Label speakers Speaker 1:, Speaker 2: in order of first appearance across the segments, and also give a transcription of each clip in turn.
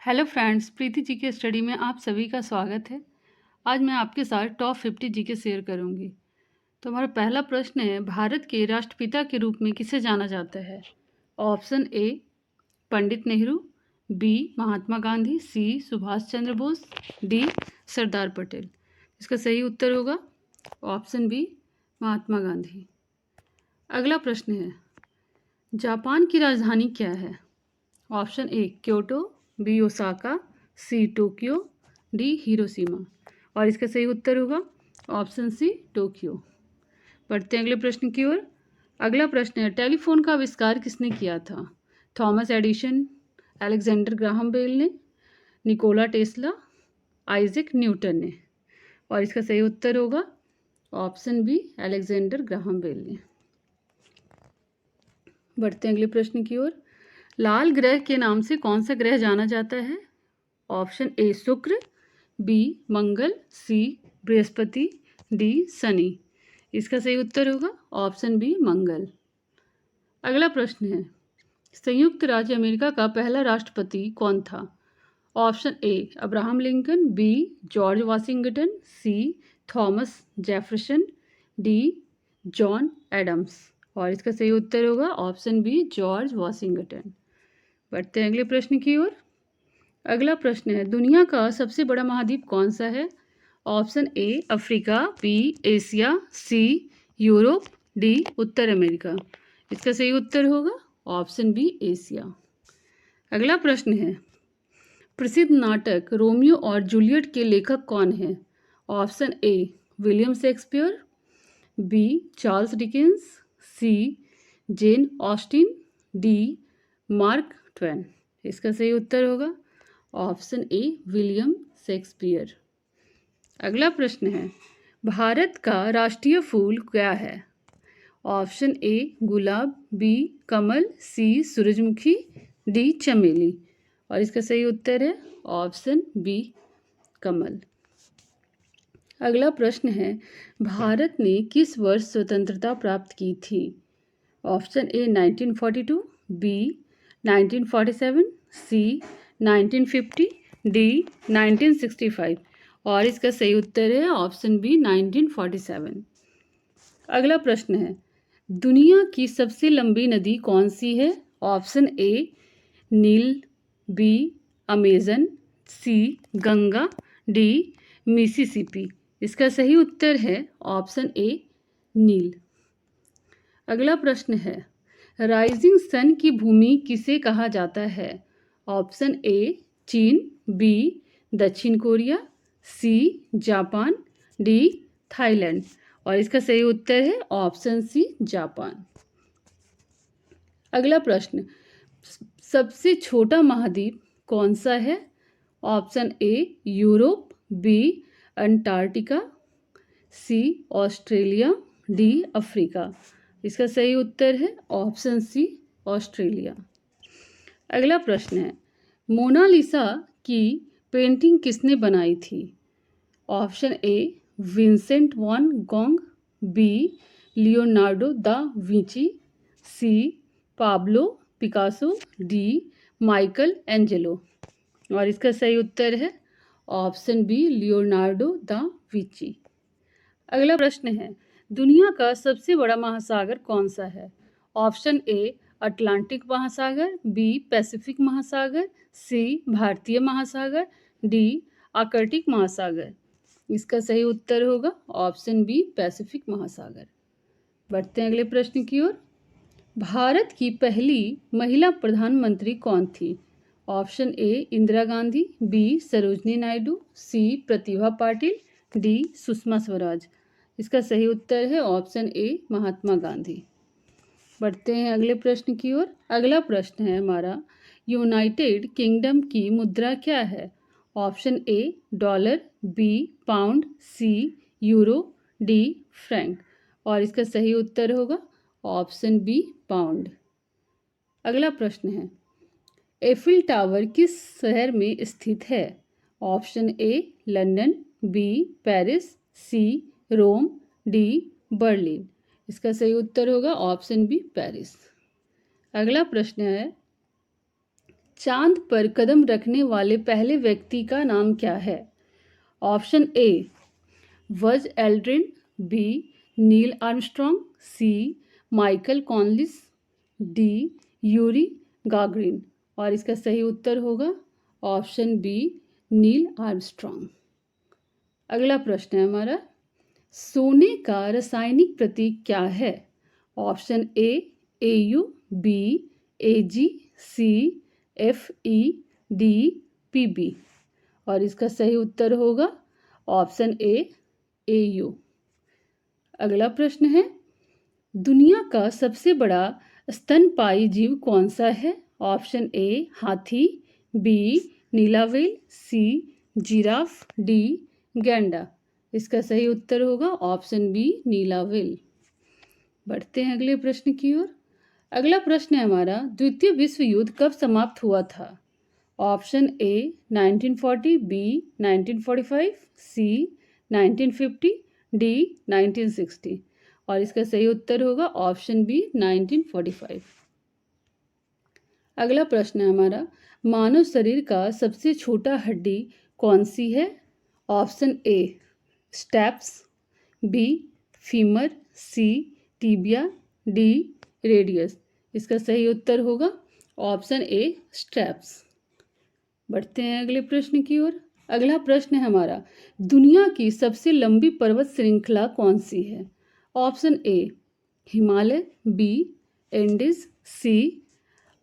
Speaker 1: Hello friends, Preeti ji के study में आप सभी का स्वागत है। आज मैं आपके साथ टॉप 50 जी के शेयर करूंगी। तो हमारा पहला प्रश्न है, भारत के राष्ट्रपिता के रूप में किसे जाना जाता है? Option A Pandit Nehru, B Mahatma Gandhi, C Subhash Chandra Bose, D Sardar Patel. इसका सही उत्तर होगा ऑप्शन बी महात्मा गांधी। अगला प्रश्न है, जापान की राजधानी क्या है? Option A Kyoto, B Osaka, C Tokyo, D Hiroshima. और इसका सही उत्तर होगा ऑप्शन सी टोक्यो। बढ़ते हैं अगले प्रश्न की ओर। अगला प्रश्न है, टेलीफोन का आविष्कार किसने किया था? Thomas Edison, Alexander Graham Bell ने, निकोला टेस्ला, आइजैक न्यूटन ने। और इसका सही उत्तर होगा option B Alexander Graham Bell ने। बढ़ते हैं अगले प्रश्न की ओर। लाल ग्रह के नाम से कौन सा ग्रह जाना जाता है? ऑप्शन ए शुक्र, बी मंगल, सी बृहस्पति, डी शनि। इसका सही उत्तर होगा ऑप्शन बी मंगल। अगला प्रश्न है, संयुक्त राज्य अमेरिका का पहला राष्ट्रपति कौन था? Option A Abraham Lincoln, B George Washington, C Thomas Jefferson, D John Adams. और इसका सही उत्तर होगा ऑप्शन बी जॉर्ज वाशिंगटन। बढ़ते हैं अगले प्रश्न की ओर। अगला प्रश्न है, दुनिया का सबसे बड़ा महाद्वीप कौन सा है? Option A Africa, B Asia, C Europe, D उत्तर अमेरिका। इसका सही उत्तर होगा ऑप्शन बी एशिया। अगला प्रश्न है, प्रसिद्ध नाटक रोमियो और जूलियट के लेखक कौन हैं? Option A William Shakespeare, B Charles Dickens, C Jane Austen, D Mark Twain. इसका सही उत्तर होगा ऑप्शन ए विलियम शेक्सपियर। अगला प्रश्न है, भारत का राष्ट्रीय फूल क्या है? ऑप्शन ए गुलाब, बी कमल, सी सूरजमुखी, डी चमेली। और इसका सही उत्तर है ऑप्शन बी कमल। अगला प्रश्न है, भारत ने किस वर्ष स्वतंत्रता प्राप्त की थी? Option A 1942, B 1947, C 1950, D 1965। और इसका सही उत्तर है ऑप्शन बी 1947। अगला प्रश्न है, दुनिया की सबसे लंबी नदी कौन सी है? Option A Nile, B Amazon, C Ganga, D Mississippi. इसका सही उत्तर है ऑप्शन ए नील। अगला प्रश्न है, राइजिंग सन की भूमि किसे कहा जाता है? ऑप्शन ए चीन, बी दक्षिण Korea, C Japan, D Thailand. और इसका सही उत्तर है ऑप्शन सी जापान। अगला प्रश्न, सबसे छोटा महाद्वीप कौन सा है? Option A Europe, B Antarctica, C Australia, D Africa. इसका सही उत्तर है ऑप्शन सी ऑस्ट्रेलिया। अगला प्रश्न है, मोनालिसा की पेंटिंग किसने बनाई थी? Option A Vincent van Gogh, B Leonardo da Vinci, C Pablo Picasso, D Michelangelo. और इसका सही उत्तर है option B Leonardo da Vinci. अगला प्रश्न है, दुनिया का सबसे बड़ा महासागर कौन सा है? ऑप्शन ए अटलांटिक महासागर, बी पैसिफिक महासागर, सी भारतीय महासागर, डी आर्कटिक महासागर। इसका सही उत्तर होगा ऑप्शन बी पैसिफिक महासागर। बढ़ते हैं अगले प्रश्न की ओर। भारत की पहली महिला प्रधानमंत्री कौन थी? Option A Indira Gandhi, B Sarojini Naidu, C Pratibha Patil, D Sushma Swaraj. इसका सही उत्तर है ऑप्शन ए महात्मा गांधी। बढ़ते हैं अगले प्रश्न की ओर। अगला प्रश्न है हमारा, यूनाइटेड किंगडम की मुद्रा क्या है? Option A dollar, B pound, C euro, D franc. और इसका सही उत्तर होगा ऑप्शन बी पाउंड। अगला प्रश्न है, एफिल टावर किस शहर में स्थित है? Option A London, B Paris, C Rome, D Berlin. इसका सही उत्तर होगा ऑप्शन बी पेरिस। अगला प्रश्न है, चांद पर कदम रखने वाले पहले व्यक्ति का नाम क्या है? Option A Buzz Aldrin, B Neil Armstrong, C Michael Collins, D Yuri Gagarin. और इसका सही उत्तर होगा ऑप्शन बी नील आर्मस्ट्रॉन्ग। अगला प्रश्न है हमारा, सोने का रासायनिक प्रतीक क्या है? Option A AU, B AG, C FE, D PB। और इसका सही उत्तर होगा ऑप्शन ए AU। अगला प्रश्न है, दुनिया का सबसे बड़ा स्तनपायी जीव कौन सा है? ऑप्शन ए हाथी, बी नीला व्हेल, सी जिराफ, डी गैंडा। इसका सही उत्तर होगा ऑप्शन बी नीला व्हेल। बढ़ते हैं अगले प्रश्न की ओर। अगला प्रश्न है हमारा, द्वितीय विश्व युद्ध कब समाप्त हुआ था? Option A 1940, B 1945, C 1950, D 1960। और इसका सही उत्तर होगा ऑप्शन बी 1945। अगला प्रश्न है हमारा, मानव शरीर का सबसे छोटा हड्डी कौन सी है? Option A stapes, B femur, C tibia, D radius. इसका सही उत्तर होगा ऑप्शन ए स्ट्रैप्स। बढ़ते हैं अगले प्रश्न की ओर। अगला प्रश्न है हमारा, दुनिया की सबसे लंबी पर्वत श्रृंखला कौन सी है? Option A Himalaya, B Andes, C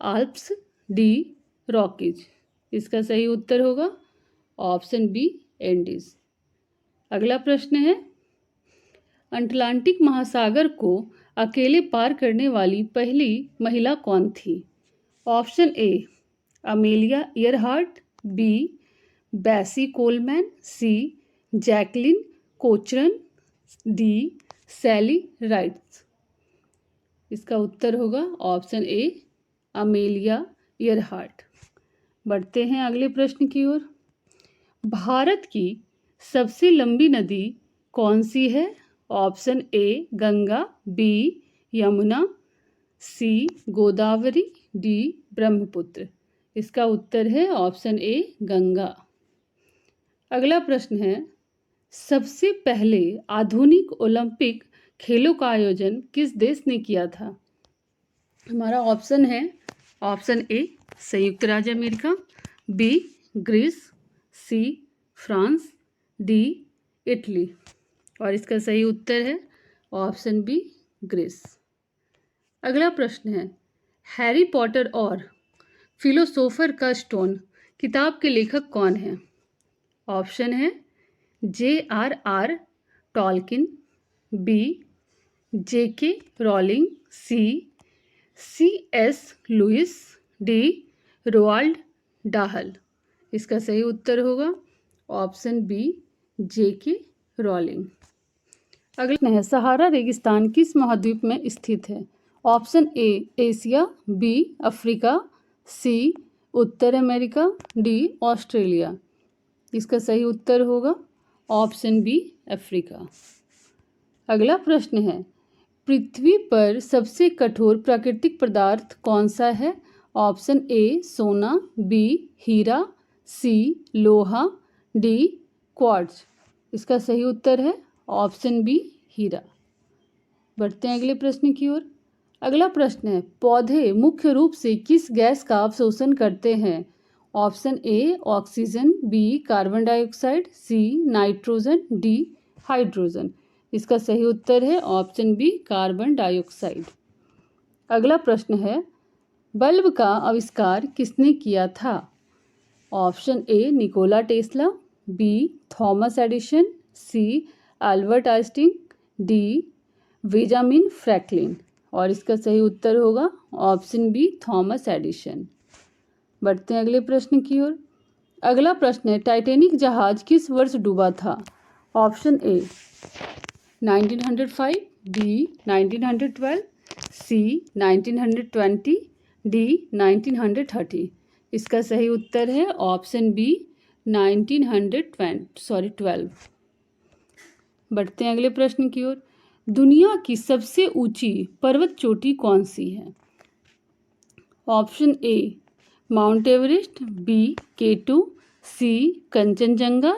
Speaker 1: Alps, D Rockies. इसका सही उत्तर होगा ऑप्शन बी एंडीज। अगला प्रश्न है, अटलांटिक महासागर को अकेले पार करने वाली पहली महिला कौन थी? Option A Amelia Earhart, B Bessie Coleman, C Jacqueline Cochran, D Sally Rides. इसका उत्तर होगा ऑप्शन ए अमेलिया ईयरहार्ट। बढ़ते हैं अगले प्रश्न की ओर। भारत की सबसे लंबी नदी कौन सी है? Option A Ganga, B Yamuna, C Godavari, D Brahmaputra. इसका उत्तर है ऑप्शन ए गंगा। अगला प्रश्न है, सबसे पहले आधुनिक ओलंपिक खेलों का आयोजन किस देश ने किया था? हमारा ऑप्शन है ऑप्शन ए संयुक्त राज्य America, B Greece, C France, D Italy. और इसका सही उत्तर है ऑप्शन बी ग्रीस। अगला प्रश्न है, हैरी पॉटर और फिलोसोफर का स्टोन किताब के लेखक कौन है? ऑप्शन है JRR Tolkien, B JK Rowling, C CS Lewis, D Roald Dahl. इसका सही उत्तर होगा ऑप्शन बी JK रॉलिंग। अगला है, सहारा रेगिस्तान किस महाद्वीप में स्थित है? Option A Asia, B Africa, C उत्तर अमेरिका, डी ऑस्ट्रेलिया। इसका सही उत्तर होगा ऑप्शन बी अफ्रीका। अगला प्रश्न है, पृथ्वी पर सबसे कठोर प्राकृतिक पदार्थ कौन सा है? ऑप्शन ए सोना, बी हीरा, सी लोहा, डी क्वार्ट्ज। इसका सही उत्तर है ऑप्शन बी हीरा। बढ़ते हैं अगले प्रश्न की ओर। अगला प्रश्न है, पौधे मुख्य रूप से किस गैस का अवशोषण करते हैं? Option A oxygen, B carbon dioxide, C nitrogen, D hydrogen. इसका सही उत्तर है ऑप्शन बी कार्बन डाइऑक्साइड। अगला प्रश्न है, बल्ब का आविष्कार किसने किया था? Option A Nikola Tesla, B Thomas Edison, C Albert Einstein, D Benjamin Franklin. और इसका सही उत्तर होगा ऑप्शन बी थॉमस एडिसन। बढ़ते हैं अगले प्रश्न की ओर। अगला प्रश्न है, टाइटैनिक जहाज किस वर्ष डूबा था? Option A 1905, B 1912, C 1920, D 1930। इसका सही उत्तर है ऑप्शन बी 12। बढ़ते हैं अगले प्रश्न की ओर। दुनिया की सबसे ऊंची पर्वत चोटी कौन सी है? Option A Mount Everest, B K2, C Kanchenjunga,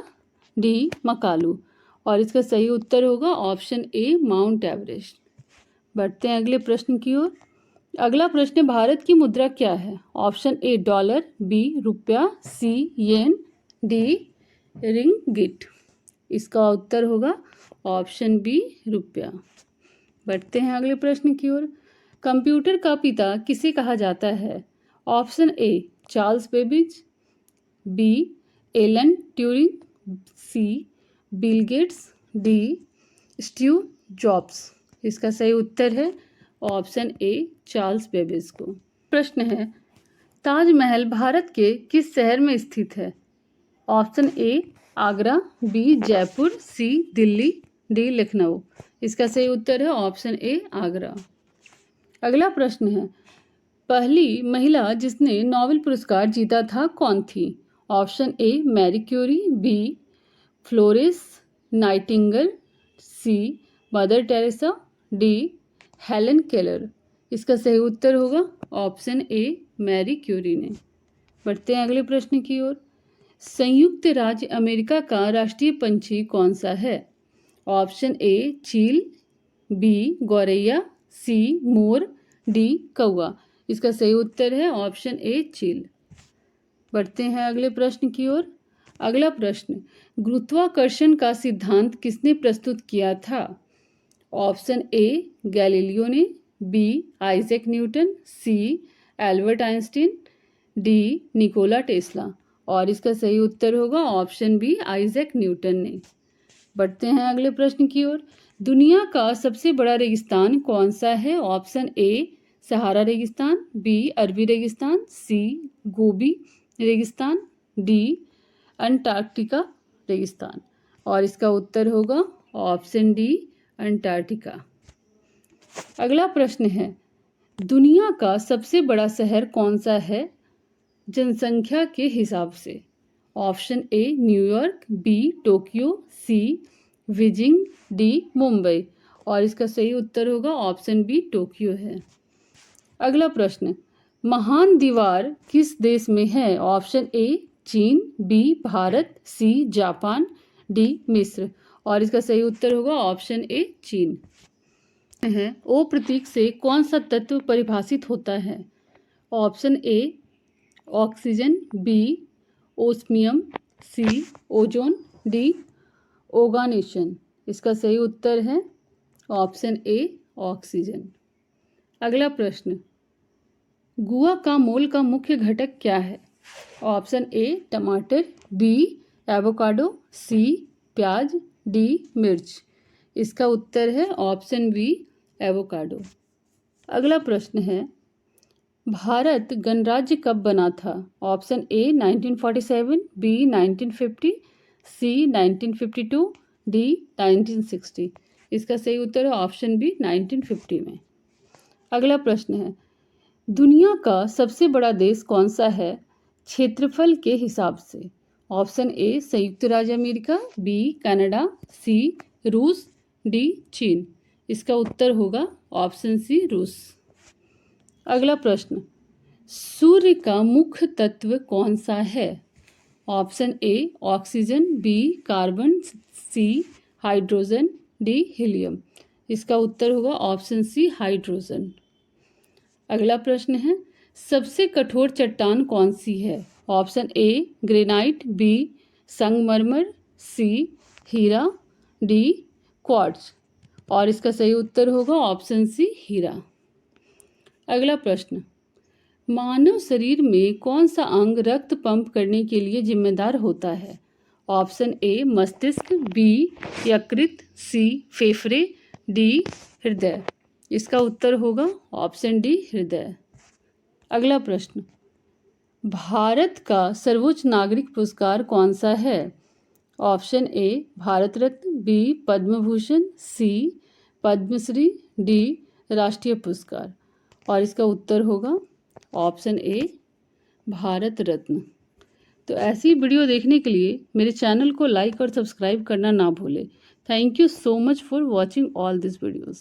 Speaker 1: D Makalu. और इसका सही उत्तर होगा ऑप्शन ए माउंट एवरेस्ट। बढ़ते हैं अगले प्रश्न की ओर। अगला प्रश्न, भारत की मुद्रा क्या है? ऑप्शन ए डॉलर, बी रुपया, सी येन, डी रिंगिट। इसका उत्तर होगा ऑप्शन बी रुपया। बढ़ते हैं अगले प्रश्न की ओर। कंप्यूटर का पिता किसे कहा जाता है? Option A Charles Babbage, B Alan Turing, C Bill Gates, D Steve Jobs. इसका सही उत्तर है ऑप्शन ए चार्ल्स बेबेज को। प्रश्न है, ताजमहल भारत के किस शहर में स्थित है? Option A Agra, B Jaipur, C Delhi, D Lucknow. इसका सही उत्तर है ऑप्शन ए आगरा। अगला प्रश्न है, पहली महिला जिसने नोबेल पुरस्कार जीता था कौन थी? Option A Marie Curie, B Florence Nightingale, C Mother Teresa, D Helen Keller. इसका सही उत्तर होगा ऑप्शन ए मैरी क्यूरी ने। बढ़ते हैं अगले प्रश्न की ओर। संयुक्त राज्य अमेरिका का राष्ट्रीय पंछी कौन सा है? ऑप्शन ए चील, बी गौरैया, सी मोर, डी कौवा। इसका सही उत्तर है ऑप्शन ए चील। बढ़ते हैं अगले प्रश्न की ओर। अगला प्रश्न, गुरुत्वाकर्षण का सिद्धांत किसने प्रस्तुत किया था? ऑप्शन ए गैलीलियो ने, B Isaac Newton, C Albert Einstein, D Nikola Tesla. और इसका सही उत्तर होगा ऑप्शन बी आइजैक न्यूटन ने। बढ़ते हैं अगले प्रश्न की ओर। दुनिया का सबसे बड़ा रेगिस्तान कौन सा है? ऑप्शन ए सहारा रेगिस्तान, बी अरबी रेगिस्तान, सी गोबी रेगिस्तान, डी अंटार्कटिका रेगिस्तान। और इसका उत्तर होगा ऑप्शन डी अंटार्कटिका। अगला प्रश्न है, दुनिया का सबसे बड़ा शहर कौन सा है जनसंख्या के हिसाब से? Option A New York, B Tokyo, C Beijing, D Mumbai. और इसका सही उत्तर होगा ऑप्शन बी टोक्यो है। अगला प्रश्न, महान दीवार किस देश में है? ऑप्शन ए चीन, B Bharat, C Japan, D मिस्र। और इसका सही उत्तर होगा ऑप्शन ए चीन है। ओ प्रतीक से कौन सा तत्व परिभाषित होता है? Option A oxygen, B osmium, C ozone, D oganesson. इसका सही उत्तर है ऑप्शन ए ऑक्सीजन। अगला प्रश्न, गुआ का मूल का मुख्य घटक क्या है? ऑप्शन ए टमाटर, बी एवोकाडो, सी प्याज, डी मिर्च। इसका उत्तर है ऑप्शन बी एवोकाडो। अगला प्रश्न है, भारत गणराज्य कब बना था? Option A 1947, B 1950, C 1952, D 1960। इसका सही उत्तर है ऑप्शन बी 1950 में। अगला प्रश्न है, दुनिया का सबसे बड़ा देश कौन सा है क्षेत्रफल के हिसाब से? ऑप्शन ए संयुक्त राज्य अमेरिका, बी कनाडा, सी रूस, डी चीन। इसका उत्तर होगा ऑप्शन सी रूस। अगला प्रश्न, सूर्य का मुख्य तत्व कौन सा है? Option A oxygen, B carbon, C hydrogen, D helium. इसका उत्तर होगा ऑप्शन सी हाइड्रोजन। अगला प्रश्न है, सबसे कठोर चट्टान कौन सी है? ऑप्शन ए ग्रेनाइट, बी संगमरमर, सी हीरा, डी क्वार्ट्ज। और इसका सही उत्तर होगा ऑप्शन सी हीरा। अगला प्रश्न, मानव शरीर में कौन सा अंग रक्त पंप करने के लिए जिम्मेदार होता है? ऑप्शन ए मस्तिष्क, बी यकृत, सी फेफड़े, डी हृदय। इसका उत्तर होगा ऑप्शन डी हृदय। अगला प्रश्न, भारत का सर्वोच्च नागरिक पुरस्कार कौन सा है? Option A Bharat Ratna, B Padma Bhushan, C Padmashri, D राष्ट्रीय पुरस्कार। और इसका उत्तर होगा ऑप्शन ए भारत रत्न। तो ऐसी वीडियो देखने के लिए मेरे चैनल को लाइक और सब्सक्राइब करना ना भूलें। Thank you so much for watching all this videos.